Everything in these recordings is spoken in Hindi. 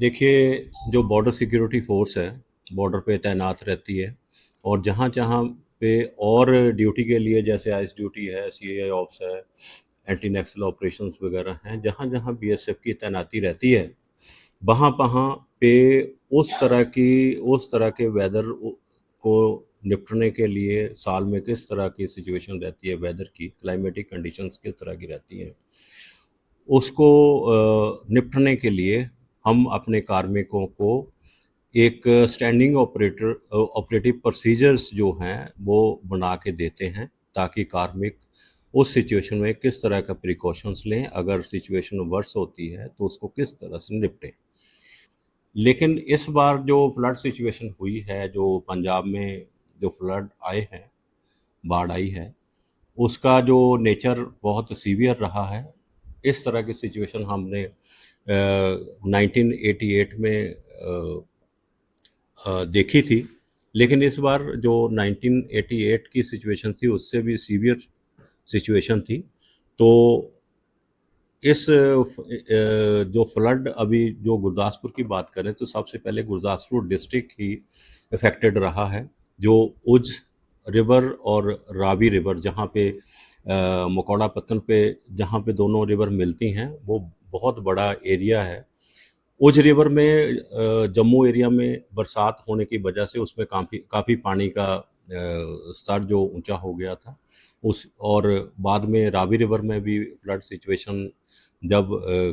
देखिए, जो बॉर्डर सिक्योरिटी फोर्स है, बॉर्डर पे तैनात रहती है और जहाँ-जहाँ पे और ड्यूटी के लिए जैसे आइस ड्यूटी है, सीएए ऑप्स है, एंटी नक्सल ऑपरेशंस वगैरह हैं, जहाँ-जहाँ बीएसएफ की तैनाती रहती है, वहाँ-वहाँ पे उस तरह के वेदर को निपटने के लिए साल में किस तरह की सिचुएशन रहती है, वेदर की क्लाइमेटिक कंडीशंस किस तरह की रहती हैं, उसको निपटने के लिए हम अपने कार्मिकों को एक स्टैंडिंग ऑपरेटिव प्रोसीजर्स जो हैं वो बना के देते हैं, ताकि कार्मिक उस सिचुएशन में किस तरह का प्रिकॉशंस लें, अगर सिचुएशन वर्स होती है तो उसको किस तरह से निपटें। लेकिन इस बार जो फ्लड सिचुएशन हुई है, जो पंजाब में जो फ्लड आए हैं, बाढ़ आई है, उसका जो नेचर बहुत सीवियर रहा है। इस तरह की सिचुएशन हमने 1988 में देखी थी, लेकिन इस बार जो 1988 की सिचुएशन थी उससे भी सीवियर सिचुएशन थी। तो इस जो फ्लड अभी जो गुरदासपुर की बात करें तो सबसे पहले गुरदासपुर डिस्ट्रिक्ट ही इफेक्टेड रहा है। जो उज रिवर और रावी रिवर जहाँ पे मकौड़ा पत्तन पे जहाँ पे दोनों रिवर मिलती हैं, वो बहुत बड़ा एरिया है। उज रिवर में जम्मू एरिया में बरसात होने की वजह से उसमें काफ़ी पानी का स्तर जो ऊंचा हो गया था उस, और बाद में रावी रिवर में भी फ्लड सिचुएशन जब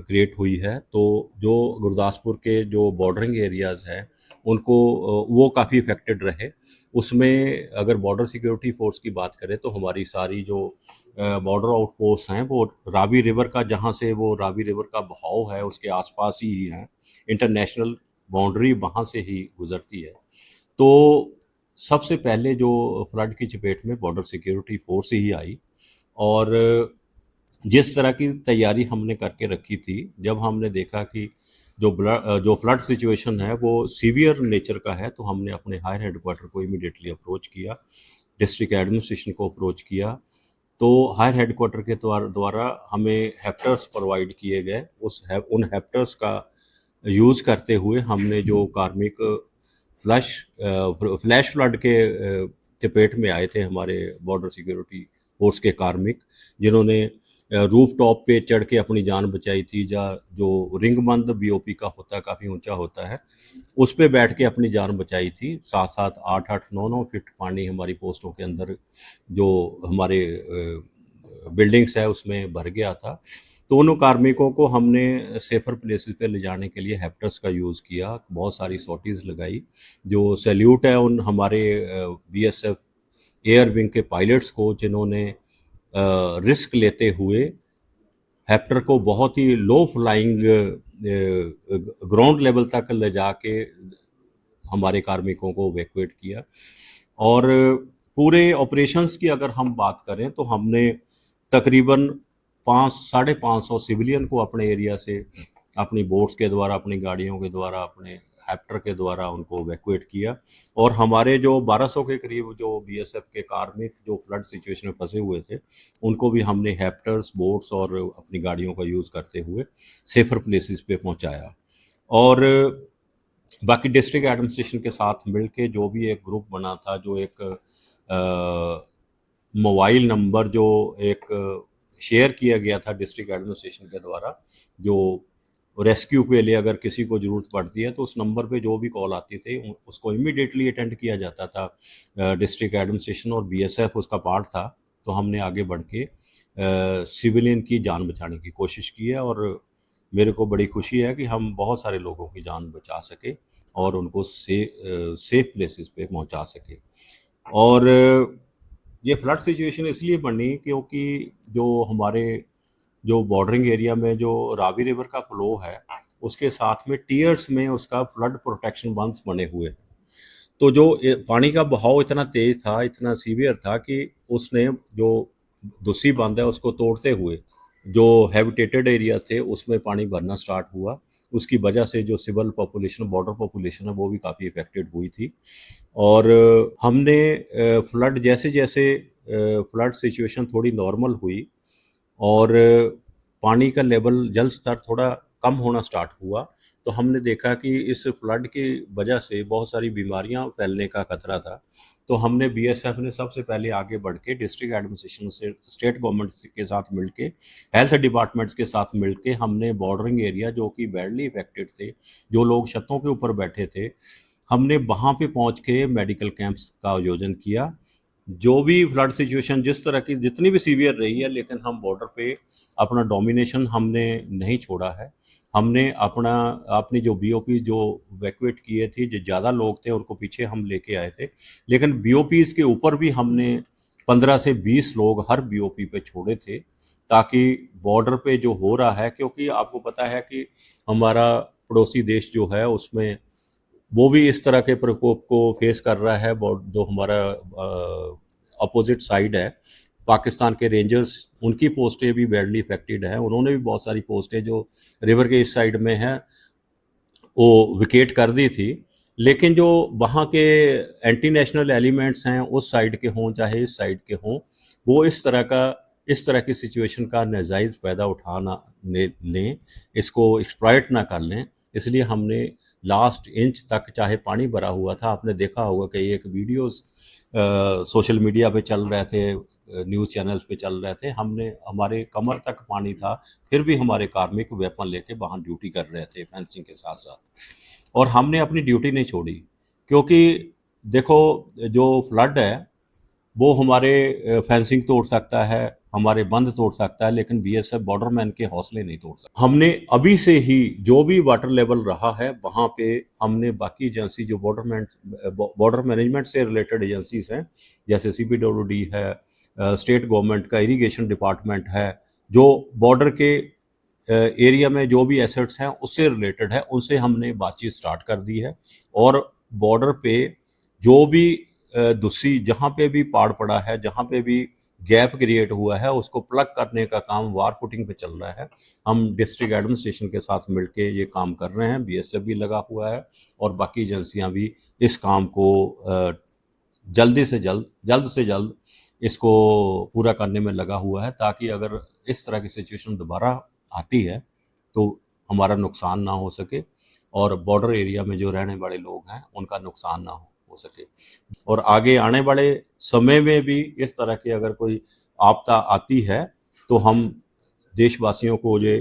क्रिएट हुई है, तो जो गुरदासपुर के जो बॉर्डरिंग एरियाज़ हैं उनको वो काफ़ी इफ़ेक्टेड रहे। उसमें अगर बॉर्डर सिक्योरिटी फोर्स की बात करें तो हमारी सारी जो बॉर्डर आउटपोस्ट हैं वो रावी रिवर का, जहाँ से वो रावी रिवर का बहाव है उसके आसपास ही हैं, इंटरनेशनल बाउंड्री वहाँ से ही गुजरती है। तो सबसे पहले जो फ्लड की चपेट में बॉर्डर सिक्योरिटी फोर्स ही आई, और जिस तरह की तैयारी हमने करके रखी थी, जब हमने देखा कि जो फ्लड सिचुएशन है वो सीवियर नेचर का है, तो हमने अपने हायर हेडक्वार्टर को इमीडिएटली अप्रोच किया, डिस्ट्रिक्ट एडमिनिस्ट्रेशन को अप्रोच किया। तो हायर हेडक्वार्टर के द्वारा हमें हेप्टर्स प्रोवाइड किए गए। उन हेप्टर्स का यूज़ करते हुए हमने जो कार्मिक फ्लैश फ्लड के चपेट में आए थे, हमारे बॉर्डर सिक्योरिटी फोर्स के कार्मिक, जिन्होंने रूफ टॉप पे चढ़ के अपनी जान बचाई थी, जो रिंगबंद बीओपी का होता है, काफ़ी ऊंचा होता है, उस पे बैठ के अपनी जान बचाई थी। 7-7, 8-8, 9-9 फीट पानी हमारी पोस्टों के अंदर जो हमारे बिल्डिंग्स है उसमें भर गया था। तो उन कार्मिकों को हमने सेफर प्लेसेस पे ले जाने के लिए हेप्टर्स का यूज़ किया, बहुत सारी सॉटीज़ लगाई। जो सैल्यूट है उन हमारे बीएसएफ एयर विंग के पायलट्स को, जिन्होंने रिस्क लेते हुए हेप्टर को बहुत ही लो फ्लाइंग ग्राउंड लेवल तक ले जाके हमारे कार्मिकों को इवैक्यूएट किया। और पूरे ऑपरेशंस की अगर हम बात करें तो हमने तकरीबन 500-550 सिविलियन को अपने एरिया से अपनी बोट्स के द्वारा, अपनी गाड़ियों के द्वारा, अपने हेप्टर के द्वारा उनको इवैक्यूएट किया। और हमारे जो 1200 के करीब जो बीएसएफ के कार्मिक जो फ्लड सिचुएशन में फंसे हुए थे, उनको भी हमने हेप्टर्स, बोट्स और अपनी गाड़ियों का यूज़ करते हुए सेफर प्लेसेस पे पहुंचाया। और बाकी डिस्ट्रिक्ट एडमिनिस्ट्रेशन के साथ मिलके जो भी एक ग्रुप बना था, जो एक मोबाइल नंबर जो एक शेयर किया गया था डिस्ट्रिक्ट एडमिनिस्ट्रेशन के द्वारा, जो रेस्क्यू के लिए अगर किसी को ज़रूरत पड़ती है तो उस नंबर पे जो भी कॉल आती थी उसको इमीडिएटली अटेंड किया जाता था। डिस्ट्रिक्ट एडमिनिस्ट्रेशन और बीएसएफ उसका पार्ट था। तो हमने आगे बढ़ के सिविलियन की जान बचाने की कोशिश की है, और मेरे को बड़ी खुशी है कि हम बहुत सारे लोगों की जान बचा सके और उनको सेफ प्लेसेस पे पहुंचा सके। और ये फ्लड सिचुएशन इसलिए बनी क्योंकि जो बॉर्डरिंग एरिया में जो रावी रिवर का फ्लो है, उसके साथ में टियर्स में उसका फ्लड प्रोटेक्शन बंस बने हुए हैं। तो जो पानी का बहाव इतना तेज था, इतना सीवियर था कि उसने जो दूसरी बांध है उसको तोड़ते हुए जो हैबिटेटेड एरिया थे उसमें पानी भरना स्टार्ट हुआ। उसकी वजह से जो सिविल पॉपुलेशन, बॉर्डर पॉपुलेशन है, वो भी काफ़ी इफेक्टेड हुई थी। और हमने फ्लड जैसे जैसे फ्लड सिचुएशन थोड़ी नॉर्मल हुई और पानी का लेवल, जल स्तर थोड़ा कम होना स्टार्ट हुआ तो हमने देखा कि इस फ्लड की वजह से बहुत सारी बीमारियां फैलने का खतरा था। तो हमने बीएसएफ ने सबसे पहले आगे बढ़ के डिस्ट्रिक्ट एडमिनिस्ट्रेशन से, स्टेट गवर्नमेंट के साथ मिलके, हेल्थ डिपार्टमेंट्स के साथ मिलके हमने बॉर्डरिंग एरिया जो कि बैडली इफेक्टेड थे, जो लोग छतों के ऊपर बैठे थे, हमने वहाँ पे पहुँच के मेडिकल कैंप्स का आयोजन किया। जो भी फ्लड सिचुएशन जिस तरह की जितनी भी सीवियर रही है, लेकिन हम बॉर्डर पे अपना डोमिनेशन हमने नहीं छोड़ा है। हमने अपनी जो बीओपी जो वैक्यूएट किए थे, जो ज़्यादा लोग थे उनको पीछे हम लेके आए थे, लेकिन बीओपीज़ के ऊपर भी हमने 15 से 20 लोग हर बीओपी पे छोड़े थे, ताकि बॉर्डर पे जो हो रहा है, क्योंकि आपको पता है कि हमारा पड़ोसी देश जो है उसमें वो भी इस तरह के प्रकोप को फेस कर रहा है। जो हमारा अपोजिट साइड है, पाकिस्तान के रेंजर्स, उनकी पोस्टें भी बैडली इफेक्टेड हैं। उन्होंने भी बहुत सारी पोस्टें जो रिवर के इस साइड में हैं वो विकेट कर दी थी, लेकिन जो वहाँ के एंटी नेशनल एलिमेंट्स हैं, उस साइड के हों चाहे इस साइड के हों, वो इस तरह की सिचुएशन का नाजायज़ फ़ायदा लें, इसको एक्सप्लॉइट ना कर लें। इसलिए हमने लास्ट इंच तक, चाहे पानी भरा हुआ था, आपने देखा होगा कि एक वीडियोस सोशल मीडिया पे चल रहे थे, न्यूज़ चैनल्स पे चल रहे थे, हमारे कमर तक पानी था, फिर भी हमारे कार्मिक वेपन लेके वहाँ ड्यूटी कर रहे थे फेंसिंग के साथ साथ, और हमने अपनी ड्यूटी नहीं छोड़ी। क्योंकि देखो, जो फ्लड है वो हमारे फेंसिंग तोड़ सकता है, हमारे बंद तोड़ सकता है, लेकिन बीएसएफ बॉर्डरमैन के हौसले नहीं तोड़ सकता। हमने अभी से ही जो भी वाटर लेवल रहा है वहाँ पे हमने बाकी एजेंसी जो बॉर्डर मैनेजमेंट से रिलेटेड एजेंसीज हैं, जैसे सीपीडब्ल्यूडी है, स्टेट गवर्नमेंट का इरिगेशन डिपार्टमेंट है, जो बॉर्डर के एरिया में जो भी एसेट्स हैं उससे रिलेटेड है, उनसे हमने बातचीत स्टार्ट कर दी है। और बॉर्डर पे जो भी दूसरी जहाँ पे भी पाड़ पड़ा है, जहाँ पे भी गैप क्रिएट हुआ है, उसको प्लग करने का काम वार फुटिंग पे चल रहा है। हम डिस्ट्रिक्ट एडमिनिस्ट्रेशन के साथ मिलके ये काम कर रहे हैं, बीएसएफ भी लगा हुआ है और बाकी एजेंसियां भी इस काम को जल्द से जल्द इसको पूरा करने में लगा हुआ है, ताकि अगर इस तरह की सिचुएशन दोबारा आती है तो हमारा नुकसान ना हो सके और बॉर्डर एरिया में जो रहने वाले लोग हैं उनका नुकसान ना हो सके। और आगे आने वाले समय में भी इस तरह की अगर कोई आपदा आती है तो हम देशवासियों को ये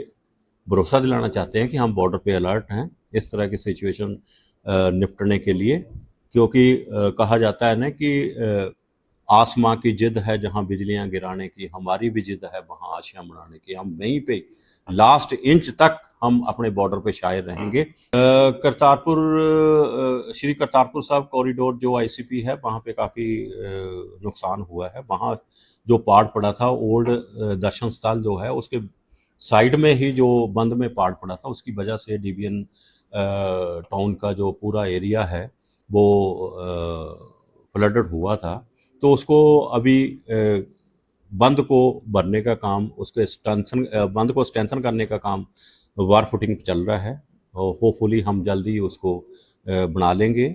भरोसा दिलाना चाहते हैं कि हम बॉर्डर पे अलर्ट हैं इस तरह की सिचुएशन निपटने के लिए। क्योंकि कहा जाता है ना कि आसमां की जिद है जहां बिजलियां गिराने की, हमारी भी जिद है वहां आशियां बनाने की। हम वहीं पे लास्ट इंच तक हम अपने बॉर्डर पे शायर रहेंगे। श्री करतारपुर साहब कॉरिडोर जो आईसीपी है, वहाँ पे काफ़ी नुकसान हुआ है। वहाँ जो पाड़ पड़ा था, ओल्ड दर्शन स्थल जो है उसके साइड में ही जो बंद में पाड़ पड़ा था, उसकी वजह से डीबीएन टाउन का जो पूरा एरिया है वो फ्लडेड हुआ था। तो उसको अभी बंद को भरने का काम, बंद को स्ट्रेंथन करने का काम वार फुटिंग चल रहा है और होपफुली हम जल्दी उसको बना लेंगे।